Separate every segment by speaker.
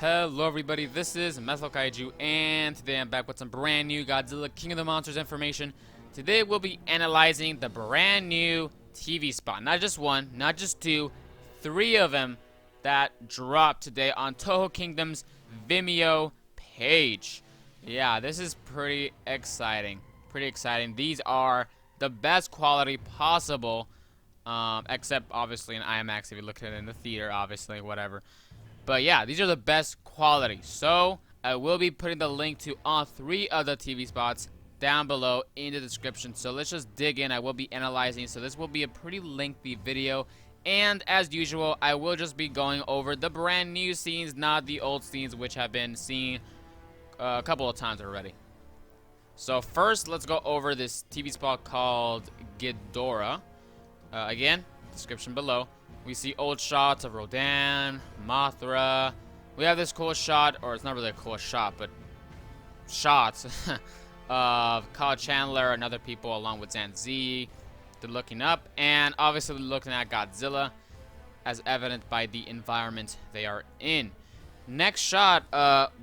Speaker 1: Hello everybody, this is methlokaiju, and today I'm back with some brand new Godzilla King of the Monsters information. Today we'll be analyzing the brand new TV spot. Not just one, not just two, three of them that dropped today on Toho Kingdom's Vimeo page. Yeah, this is pretty exciting. These are the best quality possible, except obviously in IMAX if you look at it in the theater, obviously, whatever. But yeah, these are the best quality. So I will be putting the link to all three of the TV spots down below in the description. So let's just dig in. I will be analyzing. So this will be a pretty lengthy video. And as usual, I will just be going over the brand new scenes, not the old scenes, which have been seen a couple of times already. So first, let's go over this TV spot called Gora. Again, description below. We see old shots of Rodan, Mothra. We have this cool shot, or it's not really a cool shot, but shots of Kyle Chandler and other people along with Zanzi. They're looking up, and obviously looking at Godzilla, as evident by the environment they are in. Next shot,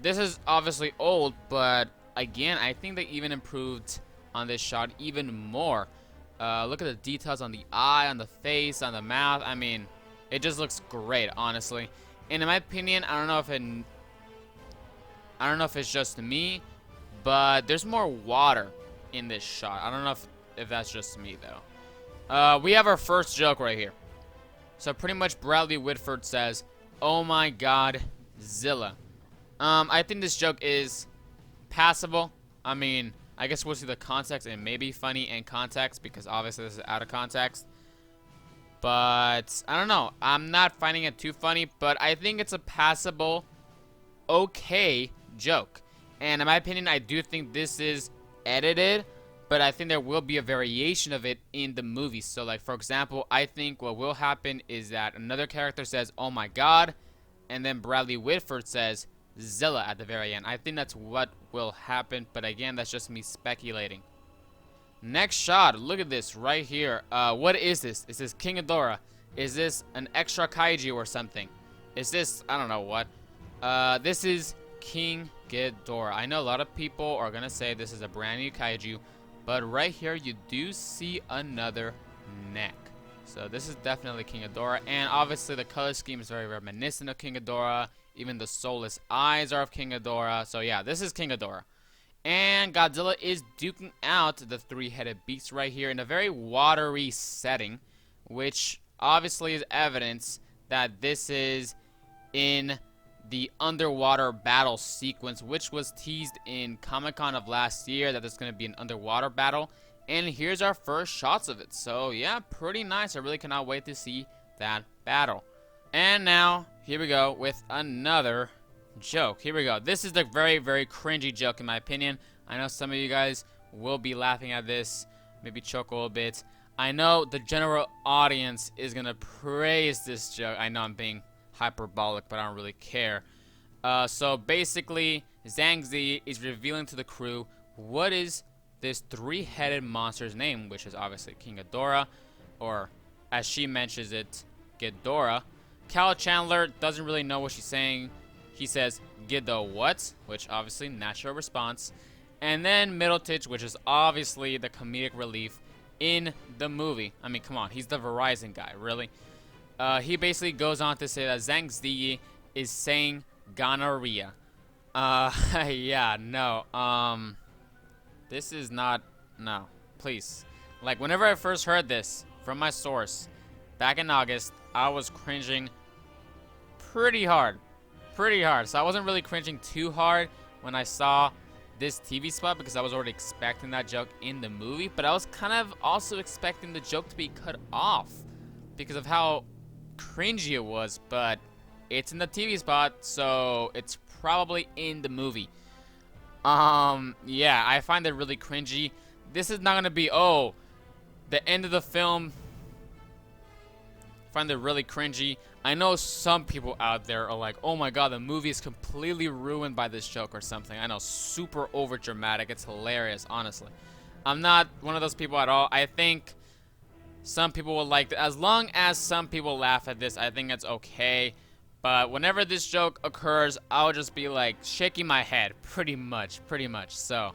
Speaker 1: this is obviously old, but again, I think they even improved on this shot even more. Look at the details on the eye, on the face, on the mouth. I mean, it just looks great, honestly. And in my opinion, I don't know if it's just me, but there's more water in this shot. I don't know if that's just me though. We have our first joke right here. So pretty much Bradley Whitford says, "Oh my God, Zilla." I think this joke is passable. I mean, I guess we'll see the context. It may be funny in context because obviously this is out of context. But I don't know. I'm not finding it too funny, but I think it's a passable, okay joke. And in my opinion, I do think this is edited, but I think there will be a variation of it in the movie. So like, for example, I think what will happen is that another character says, "Oh my God," and then Bradley Whitford says, "Zilla" at the very end. I think that's what will happen, but again, that's just me speculating. Next shot, look at this right here. What is this? Is this King Ghidorah? Is this an extra kaiju or something? Is this, I don't know what. This is King Ghidorah. I know a lot of people are gonna say this is a brand new kaiju, but right here you do see another neck. So this is definitely King Ghidorah, and obviously the color scheme is very reminiscent of King Ghidorah. Even the soulless eyes are of King Ghidorah. So yeah, this is King Ghidorah. And Godzilla is duking out the three-headed beast right here in a very watery setting, which obviously is evidence that this is in the underwater battle sequence, which was teased in Comic-Con of last year, that there's going to be an underwater battle. And here's our first shots of it. So yeah, pretty nice. I really cannot wait to see that battle. And now, here we go with another joke. Here we go. This is the very, very cringy joke in my opinion. I know some of you guys will be laughing at this, maybe choke a little bit. I know the general audience is going to praise this joke. I know I'm being hyperbolic, but I don't really care. So basically, Zhang is revealing to the crew what is this three-headed monster's name, which is obviously King Ghidorah, or as she mentions it, Ghidorah. Kyle Chandler doesn't really know what she's saying. He says, "Giddo what?" Which obviously natural response. And then Middletich, which is obviously the comedic relief in the movie. I mean, come on, he's the Verizon guy, really. He basically goes on to say that Zhang Ziyi is saying gonorrhea. Yeah, no. This is not, no, please. Like, whenever I first heard this from my source, back in August, I was cringing pretty hard. So I wasn't really cringing too hard when I saw this TV spot because I was already expecting that joke in the movie, but I was kind of also expecting the joke to be cut off because of how cringy it was, but it's in the TV spot, so it's probably in the movie. Yeah, I find it really cringy. This is not gonna be, oh, the end of the film. I find it really cringy. I know some people out there are like, "Oh my God, the movie is completely ruined by this joke or something." I know, super over dramatic. It's hilarious, honestly. I'm not one of those people at all. I think some people will like it. As long as some people laugh at this, I think it's okay. But whenever this joke occurs, I'll just be like shaking my head, pretty much. So,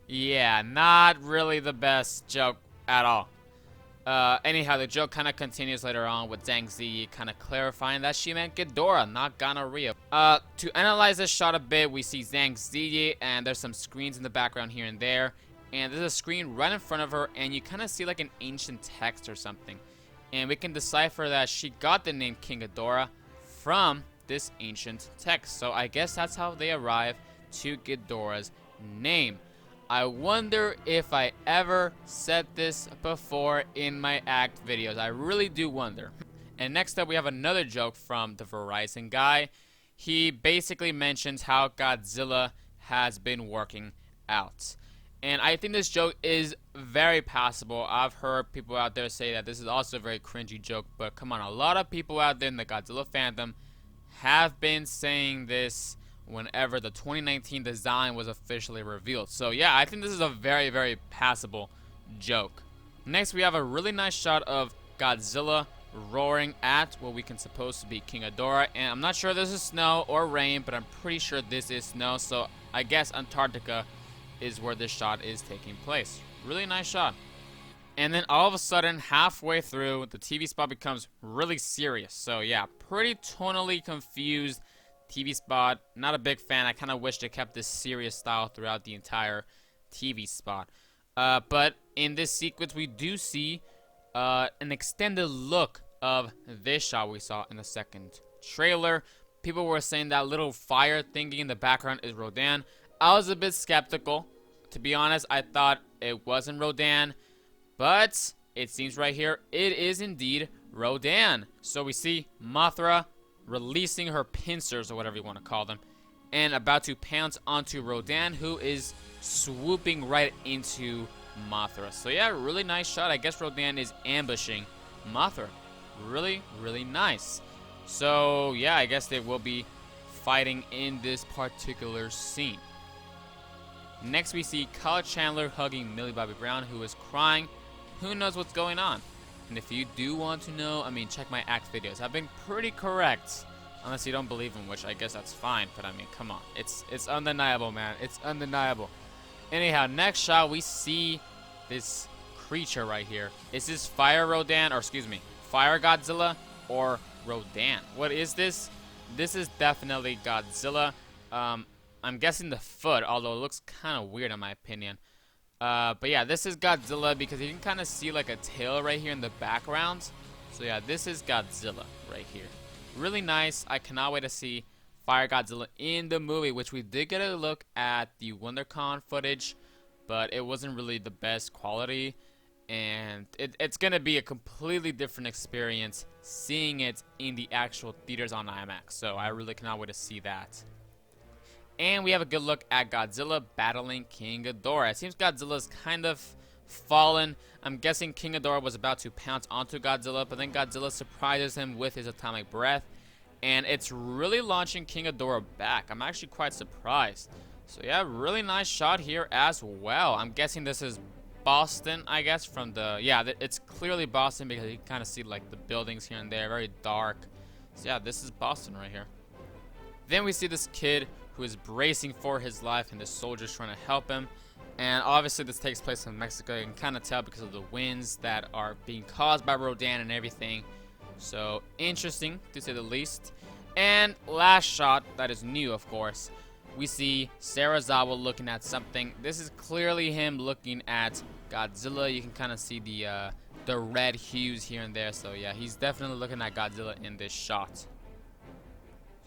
Speaker 1: yeah, not really the best joke at all. Anyhow, the joke kind of continues later on with Zhang Ziyi kind of clarifying that she meant Ghidorah, not gonorrhea. To analyze this shot a bit, we see Zhang Ziyi, and there's some screens in the background here and there. And there's a screen right in front of her, and you kind of see like an ancient text or something. And we can decipher that she got the name King Ghidorah from this ancient text. So I guess that's how they arrive to Ghidorah's name. I wonder if I ever said this before in my act videos. I really do wonder. And next up, we have another joke from the Verizon guy. He basically mentions how Godzilla has been working out. And I think this joke is very passable. I've heard people out there say that this is also a very cringy joke, but come on, a lot of people out there in the Godzilla fandom have been saying this whenever the 2019 design was officially revealed. So yeah, I think this is a very, very passable joke. Next, we have a really nice shot of Godzilla roaring at what we can suppose to be King Ghidorah. And I'm not sure if this is snow or rain, but I'm pretty sure this is snow. So I guess Antarctica is where this shot is taking place. Really nice shot. And then all of a sudden, halfway through, the TV spot becomes really serious. So yeah, pretty tonally confused TV spot. Not a big fan. I kind of wish they kept this serious style throughout the entire TV spot. But in this sequence, we do see an extended look of this shot we saw in the second trailer. People were saying that little fire thingy in the background is Rodan. I was a bit skeptical. To be honest, I thought it wasn't Rodan. But it seems right here, it is indeed Rodan. So we see Mothra releasing her pincers, or whatever you want to call them, and about to pounce onto Rodan, who is swooping right into Mothra. So yeah, really nice shot. I guess Rodan is ambushing Mothra. Really, really nice. So yeah, I guess they will be fighting in this particular scene. Next, we see Kyle Chandler hugging Millie Bobby Brown, who is crying. Who knows what's going on? And if you do want to know, I mean, check my act videos. I've been pretty correct. Unless you don't believe them, which I guess that's fine. But I mean, come on. It's undeniable, man. It's undeniable. Anyhow, next shot, we see this creature right here. Is this Fire Rodan, or excuse me, Fire Godzilla or Rodan? What is this? This is definitely Godzilla. I'm guessing the foot, although it looks kind of weird in my opinion. But yeah, this is Godzilla because you can kind of see like a tail right here in the background. So yeah, this is Godzilla right here. Really nice. I cannot wait to see Fire Godzilla in the movie, which we did get a look at the WonderCon footage, but it wasn't really the best quality. And it's going to be a completely different experience seeing it in the actual theaters on IMAX. So I really cannot wait to see that. And we have a good look at Godzilla battling King Ghidorah. It seems Godzilla's kind of fallen. I'm guessing King Ghidorah was about to pounce onto Godzilla, but then Godzilla surprises him with his atomic breath. And it's really launching King Ghidorah back. I'm actually quite surprised. So yeah, really nice shot here as well. I'm guessing this is Boston, I guess, from the... Yeah, it's clearly Boston because you can kind of see like the buildings here and there, very dark. So yeah, this is Boston right here. Then we see this kid who is bracing for his life, and the soldiers trying to help him. And obviously this takes place in Mexico. You can kind of tell because of the winds that are being caused by Rodan and everything. So interesting, to say the least. And last shot, that is new, of course. We see Serizawa looking at something. This is clearly him looking at Godzilla. You can kind of see the red hues here and there. So yeah, he's definitely looking at Godzilla in this shot.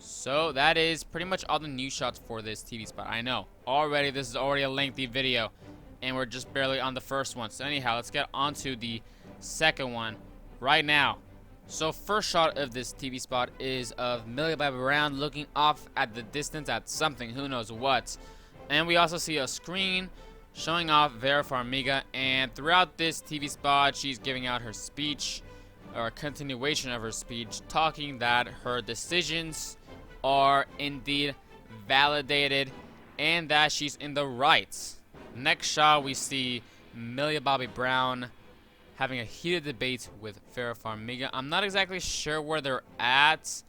Speaker 1: So that is pretty much all the new shots for this TV spot. I know, already this is already a lengthy video, and we're just barely on the first one. So anyhow, let's get on to the second one right now. So first shot of this TV spot is of Millie Bobby Brown looking off at the distance at something, who knows what. And we also see a screen showing off Vera Farmiga, and throughout this TV spot, she's giving out her speech, or a continuation of her speech, talking that her decisions are indeed validated and that she's in the right. Next shot, we see Millie Bobby Brown having a heated debate with Vera Farmiga. I'm not exactly sure where they're at,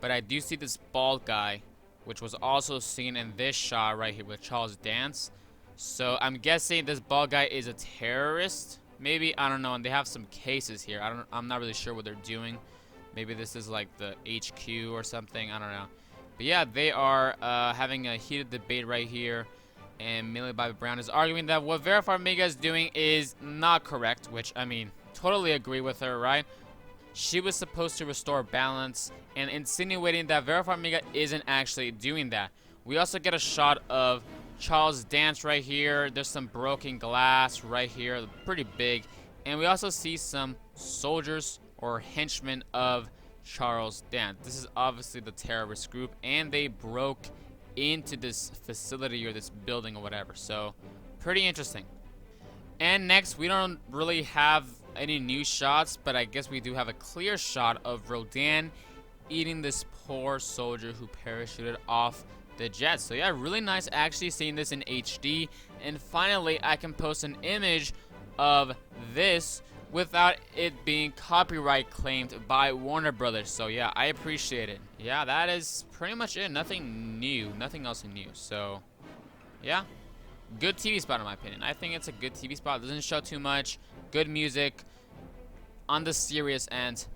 Speaker 1: but I do see this bald guy, which was also seen in this shot right here with Charles Dance. So I'm guessing this bald guy is a terrorist. Maybe, I don't know, and they have some cases here. I'm not really sure what they're doing. Maybe this is like the HQ or something. I don't know. But yeah, they are having a heated debate right here. And Millie Bobby Brown is arguing that what Vera Farmiga is doing is not correct. Which, I mean, totally agree with her, right? She was supposed to restore balance. And insinuating that Vera Farmiga isn't actually doing that. We also get a shot of Charles Dance right here. There's some broken glass right here. Pretty big. And we also see some soldiers or henchmen of Charles Dance. This is obviously the terrorist group, and they broke into this facility or this building or whatever. So pretty interesting. And next, we don't really have any new shots, but I guess we do have a clear shot of Rodan eating this poor soldier who parachuted off the jet. So yeah, really nice actually seeing this in HD. And finally, I can post an image of this without it being copyright claimed by Warner Brothers. So yeah, I appreciate it. Yeah, that is pretty much it. Nothing new, nothing else new. So yeah, good TV spot in my opinion. I think it's a good TV spot. It doesn't show too much. Good music on the serious end.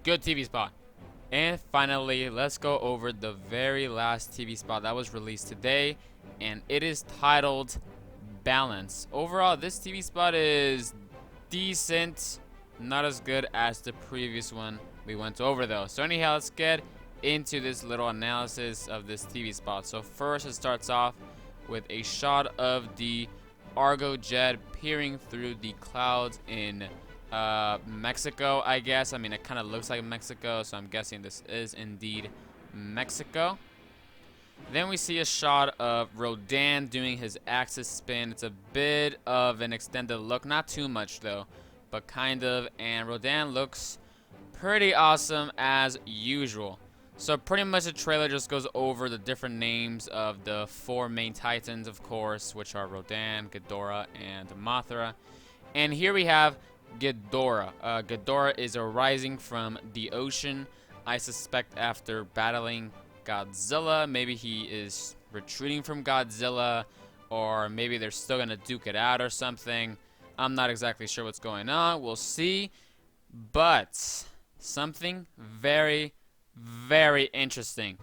Speaker 1: Good TV spot. And finally, let's go over the very last TV spot that was released today, and it is titled Balance. Overall, this TV spot is decent, not as good as the previous one we went over though. So anyhow, let's get into this little analysis of this TV spot. So first, it starts off with a shot of the Argo jet peering through the clouds in Mexico, I guess. I mean, it kind of looks like Mexico, so I'm guessing this is indeed Mexico. Then we see a shot of Rodan doing his axis spin. It's a bit of an extended look, not too much though, but kind of, and Rodan looks pretty awesome as usual. So pretty much the trailer just goes over the different names of the 4 main titans, of course, which are Rodan, Ghidorah, and Mothra. And here we have Ghidorah. Ghidorah is arising from the ocean, I suspect after battling Godzilla. Maybe he is retreating from Godzilla, or maybe they're still gonna duke it out or something. I'm not exactly sure what's going on. We'll see. But something very, very interesting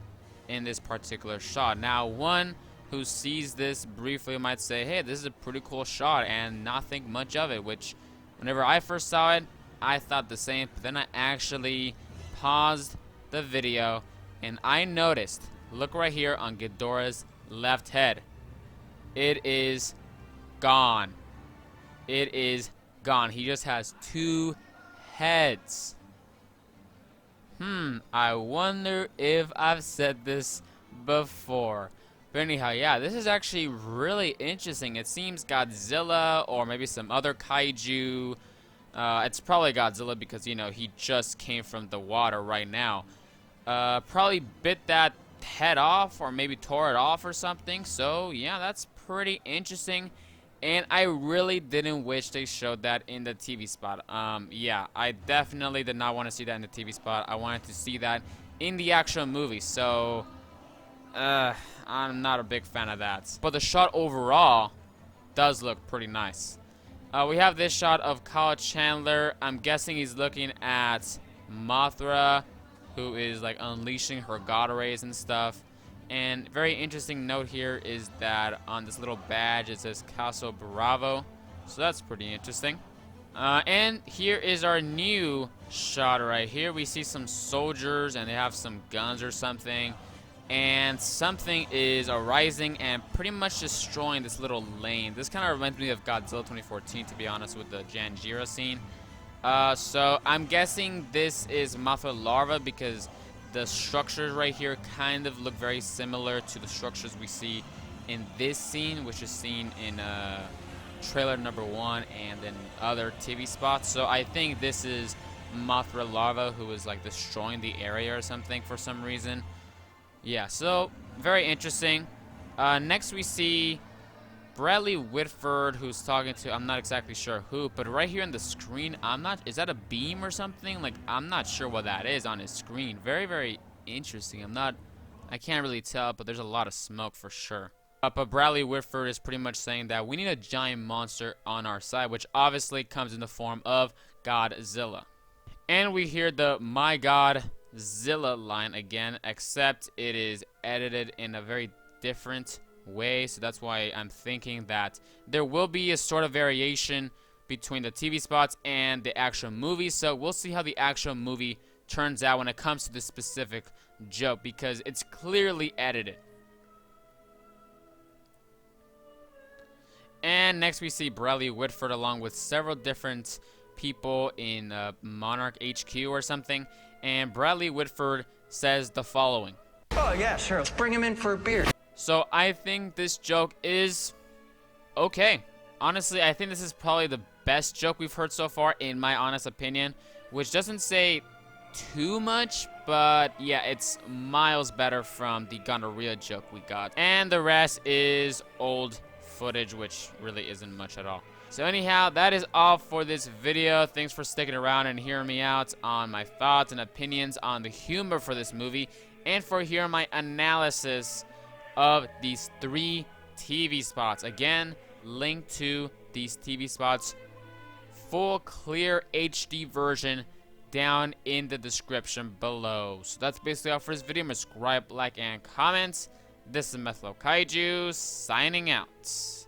Speaker 1: in this particular shot. Now, one who sees this briefly might say, hey, this is a pretty cool shot, and not think much of it, which whenever I first saw it, I thought the same. But then I actually paused the video and I noticed, look right here on Ghidorah's left head. It is gone. It is gone. He just has 2 heads. I wonder if I've said this before. But anyhow, yeah, this is actually really interesting. It seems Godzilla or maybe some other kaiju. It's probably Godzilla because, you know, he just came from the water right now. Probably bit that head off or maybe tore it off or something. So yeah, that's pretty interesting, and I really didn't wish they showed that in the TV spot. Yeah, I definitely did not want to see that in the TV spot. I wanted to see that in the actual movie. So I'm not a big fan of that, but the shot overall does look pretty nice. We have this shot of Kyle Chandler. I'm guessing he's looking at Mothra, who is like unleashing her god rays and stuff. And very interesting note here is that on this little badge it says Caso Bravo, so that's pretty interesting. And here is our new shot right here. We see some soldiers and they have some guns or something, and something is arising and pretty much destroying this little lane. This kind of reminds me of Godzilla 2014, to be honest, with the Janjira scene. So I'm guessing this is Mothra larva because the structures right here kind of look very similar to the structures we see in this scene, which is seen in trailer number 1 and then other TV spots. So I think this is Mothra larva who is like destroying the area or something for some reason. Yeah, so very interesting. Next we see Bradley Whitford, who's talking to, I'm not exactly sure who, but right here on the screen, is that a beam or something? Like, I'm not sure what that is on his screen. Very, very interesting. I can't really tell, but there's a lot of smoke for sure. But Bradley Whitford is pretty much saying that we need a giant monster on our side, which obviously comes in the form of Godzilla. And we hear the "My Godzilla" line again, except it is edited in a very different way, so that's why I'm thinking that there will be a sort of variation between the TV spots and the actual movie. So we'll see how the actual movie turns out when it comes to this specific joke, because it's clearly edited. And next we see Bradley Whitford along with several different people in Monarch HQ or something, and Bradley Whitford says the following.
Speaker 2: Oh yeah, sure, let's bring him in for a beer.
Speaker 1: So I think this joke is okay. Honestly, I think this is probably the best joke we've heard so far, in my honest opinion, which doesn't say too much, but yeah, it's miles better from the gonorrhea joke we got. And the rest is old footage, which really isn't much at all. So anyhow, that is all for this video. Thanks for sticking around and hearing me out on my thoughts and opinions on the humor for this movie, and for hearing my analysis of these 3 TV spots. Again, link to these TV spots, full clear HD version, down in the description below. So that's basically all for this video. Subscribe, like, and comment. This is methlokaiju signing out.